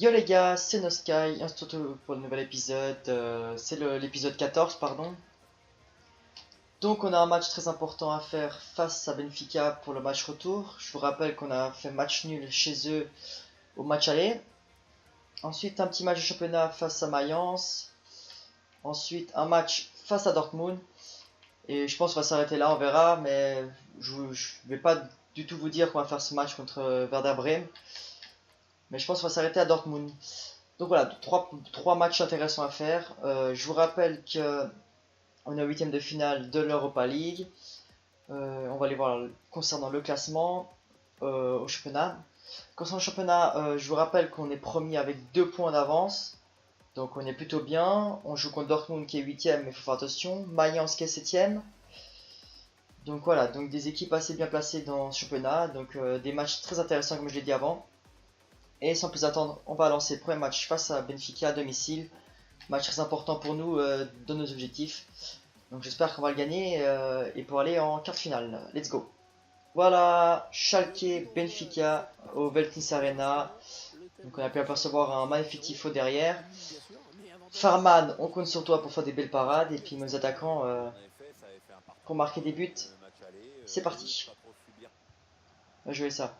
Yo les gars, c'est Nosky, on se retrouve pour le nouvel épisode, c'est l'épisode 14 pardon. Donc on a un match très important à faire face à Benfica pour le match retour. Je vous rappelle qu'on a fait match nul chez eux au match aller. Ensuite un petit match de championnat face à Mayence. Ensuite un match face à Dortmund. Et je pense qu'on va s'arrêter là, on verra, mais je vais pas du tout vous dire qu'on va faire ce match contre Werder Bremen. Mais je pense qu'on va s'arrêter à Dortmund. Donc voilà, trois matchs intéressants à faire. Je vous rappelle que on est au huitième de finale de l'Europa League. On va aller voir concernant le classement au championnat. Concernant le championnat, je vous rappelle qu'on est premier avec 2 points d'avance. Donc on est plutôt bien. On joue contre Dortmund qui est 8ème, mais il faut faire attention. Mayence qui est 7ème. Donc voilà, donc des équipes assez bien placées dans ce championnat. Donc des matchs très intéressants comme je l'ai dit avant. Et sans plus attendre, on va lancer le premier match face à Benfica à domicile. Match très important pour nous dans nos objectifs. Donc j'espère qu'on va le gagner et pour aller en quart de finale. Let's go. Voilà, Schalke, Benfica au Veltins Arena. Donc on a pu apercevoir un magnifique tifo derrière. Farman, on compte sur toi pour faire des belles parades. Et puis nos attaquants pour marquer des buts. C'est parti. On va jouer ça.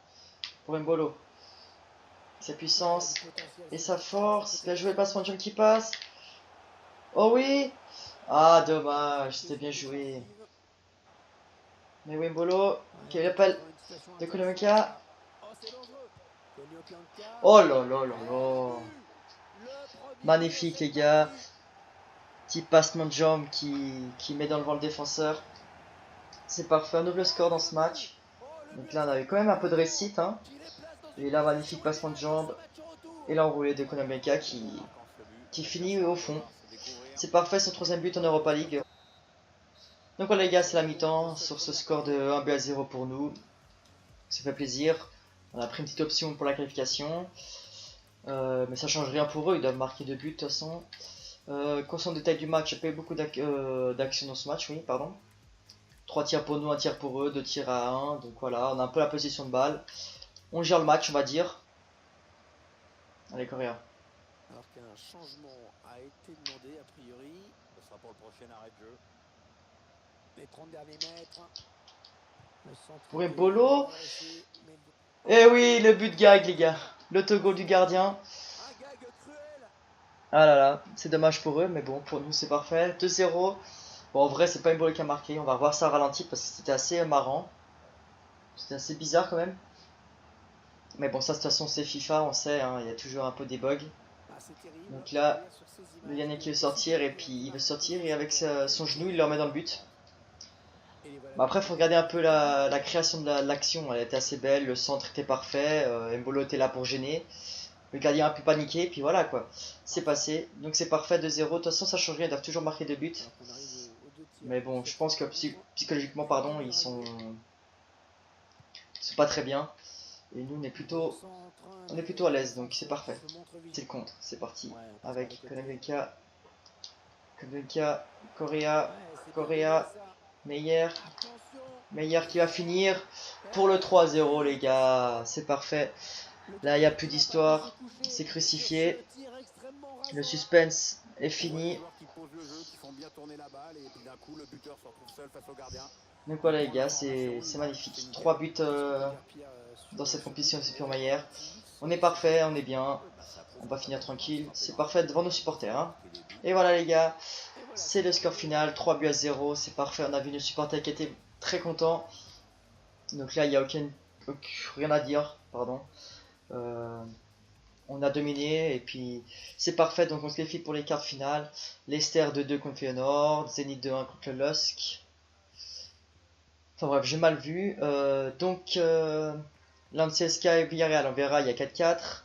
Pour Mbolo. Sa puissance et sa force. Bien joué le passement de jump qui passe. Oh oui. Ah dommage, c'était bien joué. Mais Wimbolo, quel appel de Konamika. Oh là là là là. Magnifique les gars. Petit passement de jambe qui met dans le vent le défenseur. C'est parfait, on ouvre le score dans ce match. Donc là on avait quand même un peu de réussite. Hein. Et là magnifique passement de jambe. Et l'enroulé de Konamika qui finit au fond. C'est parfait, son troisième but en Europa League. Donc voilà les gars, c'est la mi-temps sur ce score de 1-0 pour nous. Ça fait plaisir. On a pris une petite option pour la qualification. Mais ça change rien pour eux, ils doivent marquer 2 buts de toute façon. Concernant le détail du match, il n'y a pas eu beaucoup d'actions dans ce match, oui, pardon. 3 tirs pour nous, 1 tir pour eux, 2 tirs à 1. Donc voilà, on a un peu la position de balle. On gère le match, on va dire. Allez, Correa. Alors qu'un changement a été demandé, a priori, ce sera pour le prochain arrêt de jeu. Les 30 derniers mètres. Pour Embolo. Eh oui, le but gag, les gars. L'autogol du gardien. Ah là là, c'est dommage pour eux, mais bon, pour nous c'est parfait. 2-0. Bon, en vrai, c'est pas Embolo qui a marqué. On va revoir ça à ralenti parce que c'était assez marrant. C'était assez bizarre quand même. Mais bon, ça de toute façon c'est FIFA, on sait, hein, il y a toujours un peu des bugs. Donc là, le Yannick veut sortir et puis il veut sortir et avec son genou il le remet dans le but. Bah après, il faut regarder un peu la création de l'action, elle était assez belle, le centre était parfait, Mbolo était là pour gêner. Le gardien a pu paniquer, puis voilà quoi, c'est passé. Donc c'est parfait, 2-0. De toute façon, ça change rien, ils doivent toujours marquer 2 buts. Mais bon, je pense que psychologiquement, pardon, ils sont pas très bien. Et nous, on est plutôt à l'aise, donc c'est parfait. C'est le contre, c'est parti. Avec Konamika, Correa, Meyer qui va finir pour le 3-0 les gars, c'est parfait. Là il n'y a plus d'histoire, c'est crucifié. Le suspense est fini. Donc voilà les gars, c'est magnifique. 3 buts dans cette compétition, c'est pure Meyer. On est parfait, on est bien. On va finir tranquille, c'est parfait devant nos supporters. Hein. Et voilà les gars, c'est le score final, 3-0, c'est parfait. On a vu nos supporters qui étaient très contents. Donc là, il n'y a rien à dire, pardon. On a dominé et puis c'est parfait. Donc on se qualifie pour les quarts de finale. Leicester 2-2 contre Feyenoord, Zenit 2-1 contre le LOSC. Enfin bref, j'ai mal vu. Lancesca et Villarreal, on verra, il y a 4-4.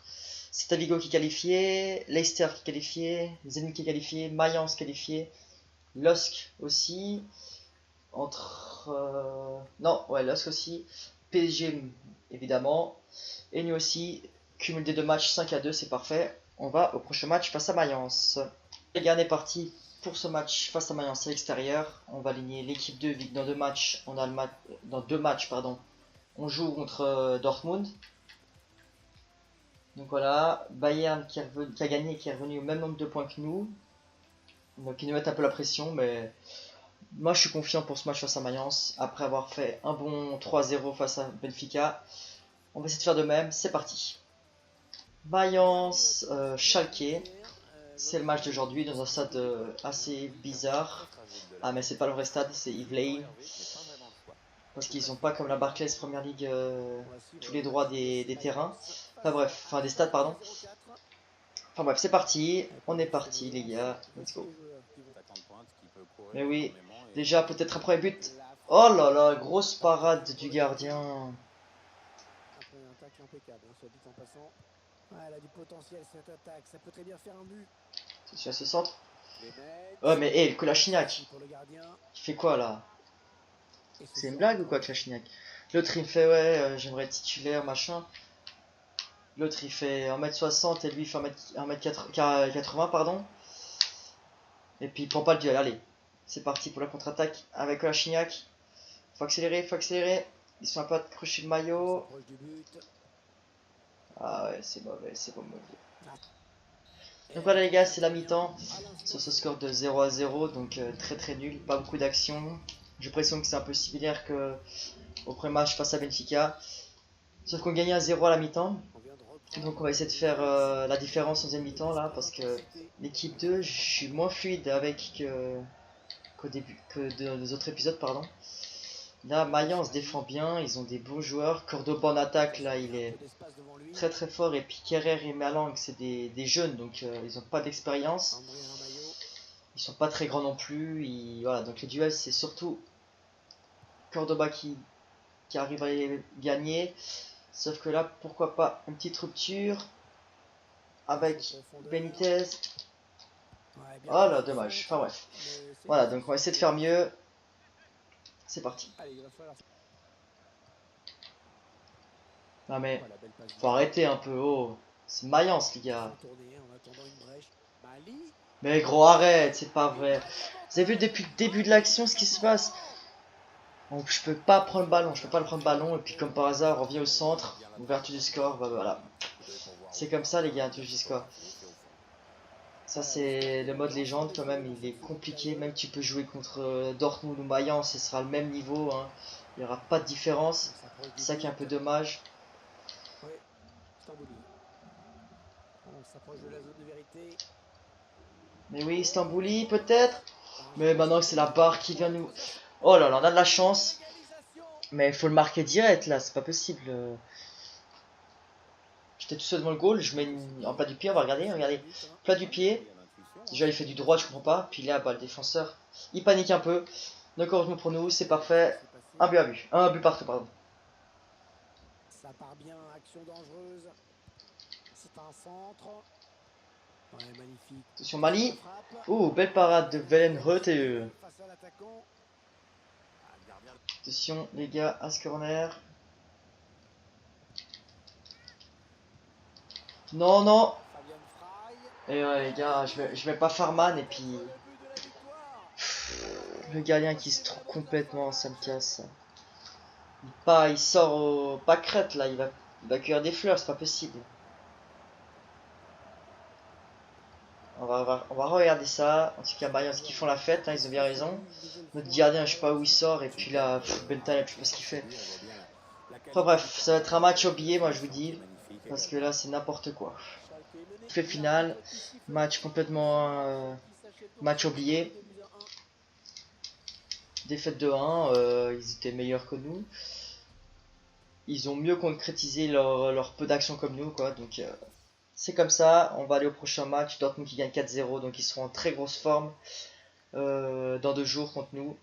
C'est Vigo qui est qualifié, Leicester qui est qualifié, Zenit qui est qualifié, Mayence qualifié, LOSC aussi. LOSC aussi. PSG évidemment. Et nous aussi. Cumul des 2 matchs 5-2, c'est parfait. On va au prochain match face à Mayence. Les gars, on est parti pour ce match face à Mayence à l'extérieur. On va aligner l'équipe 2 vu que dans 2 matchs, dans 2 matchs, pardon, on joue contre Dortmund. Donc voilà, Bayern qui a gagné, qui est revenu au même nombre de points que nous. Donc ils nous mettent un peu la pression, mais moi je suis confiant pour ce match face à Mayence. Après avoir fait un bon 3-0 face à Benfica, on va essayer de faire de même, c'est parti. Mayence, Schalke, c'est le match d'aujourd'hui dans un stade assez bizarre. Ah mais c'est pas le vrai stade, c'est Yves Lane. Parce qu'ils ont pas comme la Barclays Premier League tous les droits des terrains. Enfin bref, enfin des stades pardon. Enfin bref, c'est parti, on est parti les gars, let's go. Mais oui, déjà peut-être un premier but. Oh là là, grosse parade du gardien. Après un tacle impeccable, soit dit en passant. Elle a du potentiel cette attaque, ça peut très bien faire un but. C'est à ce centre. Oh mais hé, le Kolasinac, il fait quoi là? C'est une blague ou quoi Kolasinac? L'autre il me fait ouais, j'aimerais être titulaire machin. L'autre il fait 1m60 et lui il fait 1m80 pardon. Et puis il prend pas le duel, allez. C'est parti pour la contre-attaque avec Kolasinac. Faut accélérer. Ils sont un peu accrochés le maillot. Ah ouais, c'est mauvais. Donc voilà les gars, c'est la mi-temps. Sur ce score de 0-0, donc très nul, pas beaucoup d'action. J'ai l'impression que c'est un peu similaire que au premier match face à Benfica. Sauf qu'on gagnait 1-0 à la mi-temps. Donc on va essayer de faire la différence en deuxième mi-temps là, parce que l'équipe 2, je suis moins fluide avec qu'au début que des autres épisodes, pardon. Là, Mayence se défend bien, ils ont des bons joueurs. Cordoba en attaque, là, il est très fort. Et puis Kerrer et Malang, c'est des jeunes, donc ils n'ont pas d'expérience. Ils sont pas très grands non plus. Voilà, donc les duels, c'est surtout Cordoba qui arrive à les gagner. Sauf que là, pourquoi pas une petite rupture avec Benitez. Oh là, dommage. Enfin bref. Voilà, donc on va essayer de faire mieux. C'est parti. Non mais, faut arrêter un peu, oh. C'est Mayence les gars. Mais gros arrête, c'est pas vrai. Vous avez vu depuis le début de l'action ce qui se passe? Donc je peux pas prendre le ballon, je peux pas le prendre le ballon et puis comme par hasard on revient au centre, ouverture du score, bah voilà. C'est comme ça les gars, ouverture du score. Ça c'est le mode légende quand même, il est compliqué, même tu peux jouer contre Dortmund ou Mayence, ce sera le même niveau, hein. Il n'y aura pas de différence, c'est ça qui est un peu dommage. Mais oui, Stambouli peut-être. Mais maintenant c'est la barre qui vient nous... Oh là là, on a de la chance. Mais il faut le marquer direct là, c'est pas possible. J'étais tout seul devant le goal, je mets en plat du pied, on va regardez. Plat du pied. Déjà il fait du droit, je comprends pas. Puis là, bah, le défenseur, il panique un peu. Donc heureusement pour nous, c'est parfait. Un but partout, pardon. Ça part bien, action dangereuse. C'est un centre. Ouais, magnifique. Attention Mali. Oh, belle parade de Wellenreuther. Attention les gars, à ce corner. Non. Et ouais les gars, je vais pas Farman et puis... Le gardien qui se trompe complètement, ça me casse. Il sort au pâquerette là, il va cueillir des fleurs, c'est pas possible. On va regarder ça. En tout cas, Mayence qui font la fête, hein, ils ont bien raison. Notre gardien, je sais pas où il sort, et puis là, Bentaleb, je sais pas ce qu'il fait. Enfin bref, ça va être un match oublié, moi je vous dis, parce que là c'est n'importe quoi. Fait final, match complètement match oublié. Défaite de 1, ils étaient meilleurs que nous. Ils ont mieux concrétisé leur peu d'action comme nous, quoi. Donc c'est comme ça. On va aller au prochain match. Dortmund qui gagne 4-0, donc ils seront en très grosse forme dans 2 jours contre nous.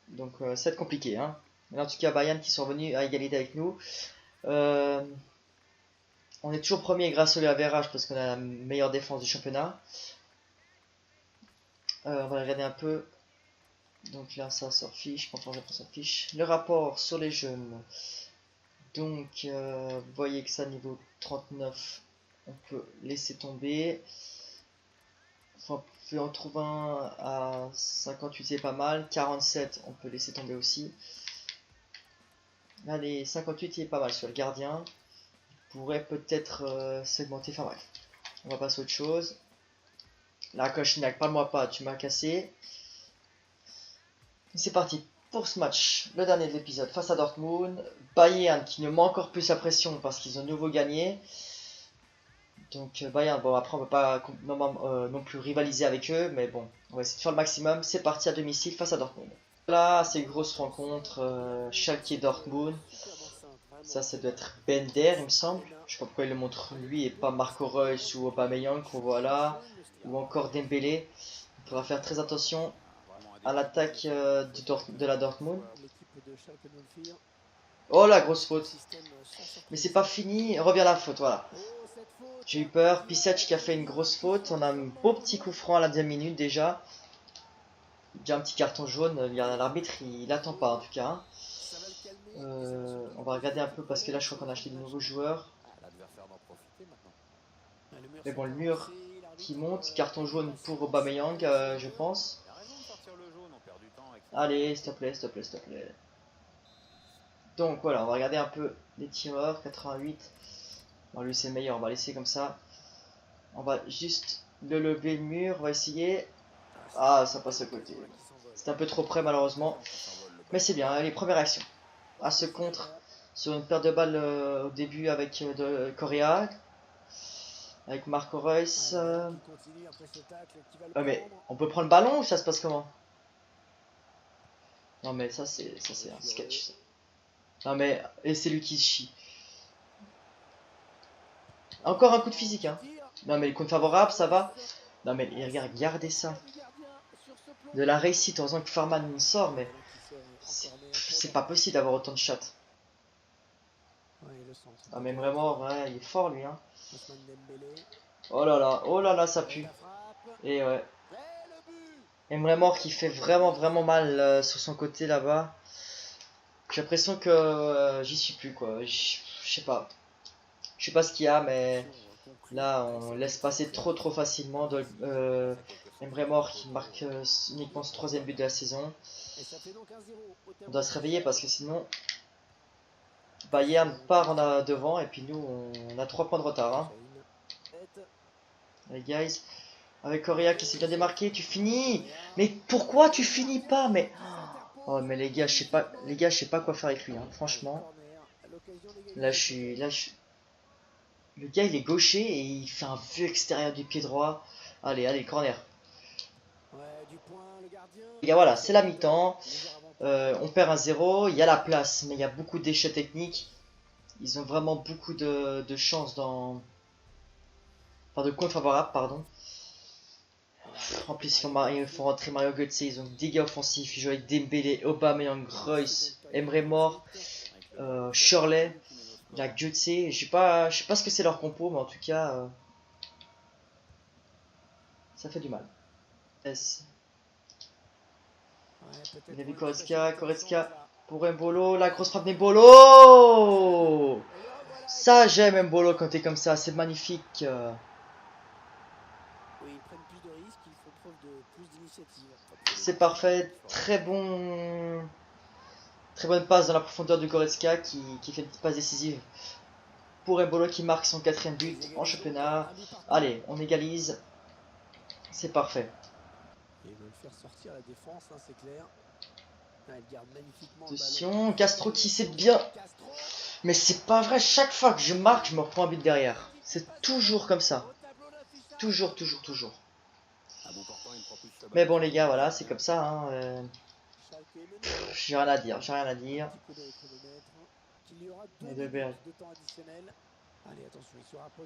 Donc ça va être compliqué, hein. Mais en tout cas, Bayern qui sont venus à égalité avec nous. On est toujours premier grâce au average parce qu'on a la meilleure défense du championnat. On va regarder un peu. Donc là, ça sort fiche. Quand on regarde ça fiche. Le rapport sur les jeunes. Donc, vous voyez que ça, niveau 39, on peut laisser tomber. Enfin, on peut en trouver un à 58, c'est pas mal. 47, on peut laisser tomber aussi. Allez, 58, il est pas mal sur le gardien. pourrait peut-être segmenter. Enfin bref, on va passer à autre chose. La Kochniak, parle-moi pas, tu m'as cassé. C'est parti pour ce match, le dernier de l'épisode face à Dortmund. Bayern qui ne met encore plus la pression parce qu'ils ont de nouveau gagné. Donc Bayern, bon après on ne peut pas non plus rivaliser avec eux, mais bon, on va essayer de faire le maximum. C'est parti à domicile face à Dortmund. Là, c'est une grosse rencontre, Schalke et Dortmund. Ça doit être Bender, il me semble. Je sais pas pourquoi il le montre lui et pas Marco Reus ou Aubameyang qu'on voit là. Ou encore Dembélé. Il faudra faire très attention à l'attaque de la Dortmund. Oh la grosse faute. Mais c'est pas fini. Revient la faute, voilà. J'ai eu peur. Pisac qui a fait une grosse faute. On a un beau petit coup franc à la 10e minute déjà. Déjà un petit carton jaune. L'arbitre il attend pas en tout cas. On va regarder un peu parce que là je crois qu'on a acheté de nouveaux joueurs. Mais bon, le mur qui monte. Carton jaune pour Aubameyang, je pense. Allez, s'il te plaît, s'il te plaît, s'il te plaît. Donc voilà, on va regarder un peu les tireurs. 88. Bon, lui c'est le meilleur, on va laisser comme ça. On va juste le lever le mur, on va essayer. Ah, ça passe à côté. C'est un peu trop près malheureusement. Mais c'est bien, les premières actions. À ce contre sur une paire de balles au début avec de Correa. Avec Marco Reus. Mais on peut prendre le ballon ou ça se passe comment? Non mais ça c'est un sketch ça. Non mais et c'est lui qui se chie. Encore un coup de physique hein. Non mais les comptes favorables ça va. Non mais regardez ça. De la réussite, heureusement que Farman sort mais c'est pas possible d'avoir autant de shots. Ah mais vraiment ouais, il est fort lui hein. Oh là là ça pue. Et ouais. Emre Mor qui fait vraiment mal sur son côté là-bas. J'ai l'impression que j'y suis plus quoi. Je sais pas. Je sais pas ce qu'il y a mais là on laisse passer trop facilement Emre Mor qui marque uniquement ce 3e but de la saison. On doit se réveiller parce que sinon Bayern part en devant et puis nous on a 3 points de retard hein. Allez guys. Avec Correa qui s'est bien démarqué, tu finis. Mais pourquoi tu finis pas? Mais oh mais les gars, je sais pas quoi faire avec lui hein. Franchement. Là je suis le gars il est gaucher et il fait un vœu extérieur du pied droit. Allez, corner. Les gars, voilà, c'est la mi-temps. On perd un 0, il y a la place, mais il y a beaucoup de déchets techniques. Ils ont vraiment beaucoup de chance dans... Enfin, de comptes favorables, pardon. En plus, il faut rentrer Mario Götze, ils ont des dégâts offensifs. Ils jouent avec Dembélé, Aubameyang, Reus, Emre Mor, Shirley, la Götze. Je sais pas ce que c'est leur compo, mais en tout cas, ça fait du mal. S. Il a vu Goretzka pour Mbolo, la grosse frappe d'Mbolo. Ça j'aime Mbolo quand t'es comme ça, c'est magnifique. C'est parfait, très bonne passe dans la profondeur de Goretzka qui fait une petite passe décisive pour Mbolo qui marque son 4e but en championnat. Allez, on égalise, c'est parfait. Attention, Castro qui sait bien. Mais c'est pas vrai, chaque fois que je marque, je me reprends un but derrière. C'est toujours comme ça. Toujours. Mais bon les gars, voilà, c'est comme ça. Hein, j'ai rien à dire.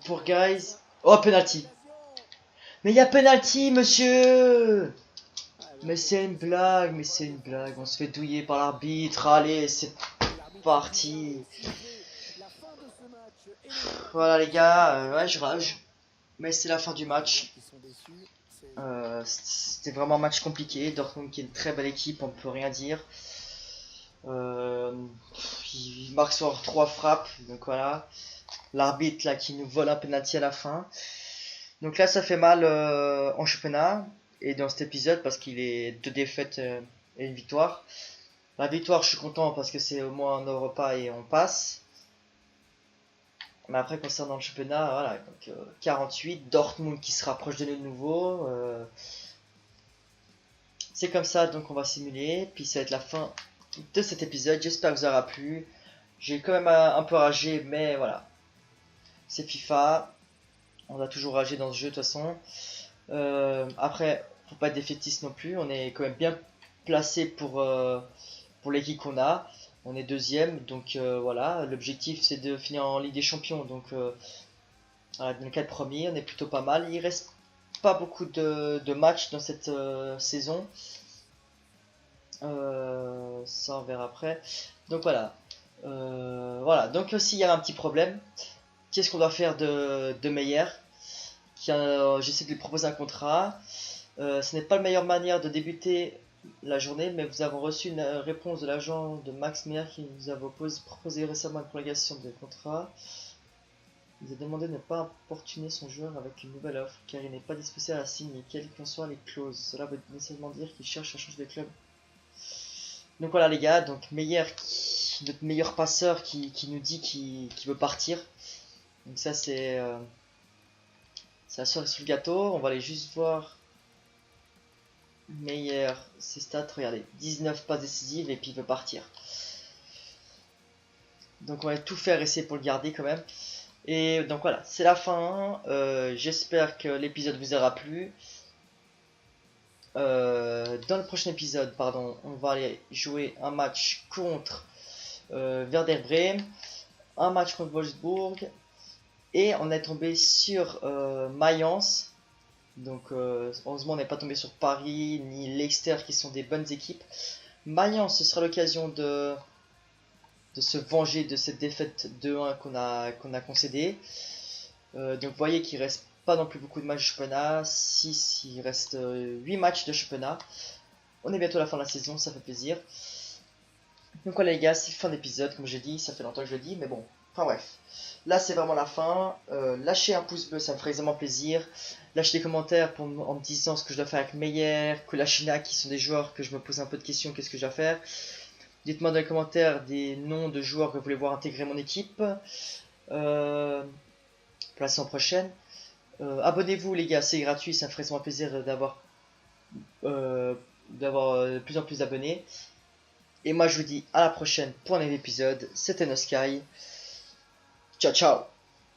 Pour guys. Oh, penalty. Mais il y a penalty, monsieur. Mais c'est une blague, On se fait douiller par l'arbitre. Allez, c'est parti. Voilà les gars, ouais, je rage. Mais c'est la fin du match. C'était vraiment un match compliqué. Dortmund qui est une très belle équipe, on peut rien dire. Il marque sur 3 frappes, donc voilà. L'arbitre là qui nous vole un penalty à la fin. Donc là ça fait mal en championnat et dans cet épisode parce qu'il est 2 défaites et une victoire. La victoire je suis content parce que c'est au moins en Europa et on passe. Mais après, concernant le championnat, voilà, donc 48, Dortmund qui se rapproche de nous de nouveau. C'est comme ça, donc on va simuler. Puis ça va être la fin de cet épisode. J'espère que vous aura plu. J'ai quand même un peu ragé, mais voilà. C'est FIFA. On va toujours rager dans ce jeu de toute façon. Après, faut pas être défaitiste non plus. On est quand même bien placé pour l'équipe qu'on a. On est deuxième, donc voilà. L'objectif c'est de finir en Ligue des Champions. Donc voilà, dans les 4 premiers, on est plutôt pas mal. Il reste pas beaucoup de matchs dans cette saison. Ça on verra après. Donc voilà. Voilà. Donc s'il y a un petit problème, qu'est-ce qu'on doit faire de meilleur? J'essaie de lui proposer un contrat. Ce n'est pas la meilleure manière de débuter la journée, mais vous avez reçu une réponse de l'agent de Max Meyer qui nous a proposé récemment une prolongation de contrat. Il a demandé de ne pas importuner son joueur avec une nouvelle offre, car il n'est pas disposé à la signer, quelles qu'en soient les clauses. Cela veut nécessairement dire qu'il cherche à changer de club. Donc voilà les gars, donc Meyer, notre meilleur passeur qui nous dit qu'il veut partir. Donc ça c'est la cerise sur le gâteau. On va aller juste voir Meyer, ses stats, regardez, 19 passes décisives et puis il veut partir. Donc on va tout faire essayer pour le garder quand même. Et donc voilà, c'est la fin. J'espère que l'épisode vous aura plu. Dans le prochain épisode, pardon, on va aller jouer un match contre Werder Bremen, un match contre Wolfsburg, et on est tombé sur Mayence. Donc heureusement on n'est pas tombé sur Paris ni Leicester qui sont des bonnes équipes. Mayence, ce sera l'occasion de se venger de cette défaite 2-1 qu'on a concédée. Donc vous voyez qu'il reste pas non plus beaucoup de matchs de championnat. 6, il reste 8 matchs de championnat. On est bientôt à la fin de la saison, ça fait plaisir. Donc voilà les gars, c'est fin d'épisode, comme j'ai dit, ça fait longtemps que je le dis, mais bon, enfin bref. Là c'est vraiment la fin, lâchez un pouce bleu, ça me ferait vraiment plaisir. Lâchez des commentaires en me disant ce que je dois faire avec Meyer, Kulashina, qui sont des joueurs que je me pose un peu de questions, qu'est-ce que je dois faire. Dites-moi dans les commentaires des noms de joueurs que vous voulez voir intégrer mon équipe. Pour la saison prochaine. Abonnez-vous les gars, c'est gratuit, ça me ferait vraiment plaisir d'avoir de plus en plus d'abonnés. Et moi je vous dis à la prochaine pour un nouvel épisode. C'était Nosky. Ciao ciao.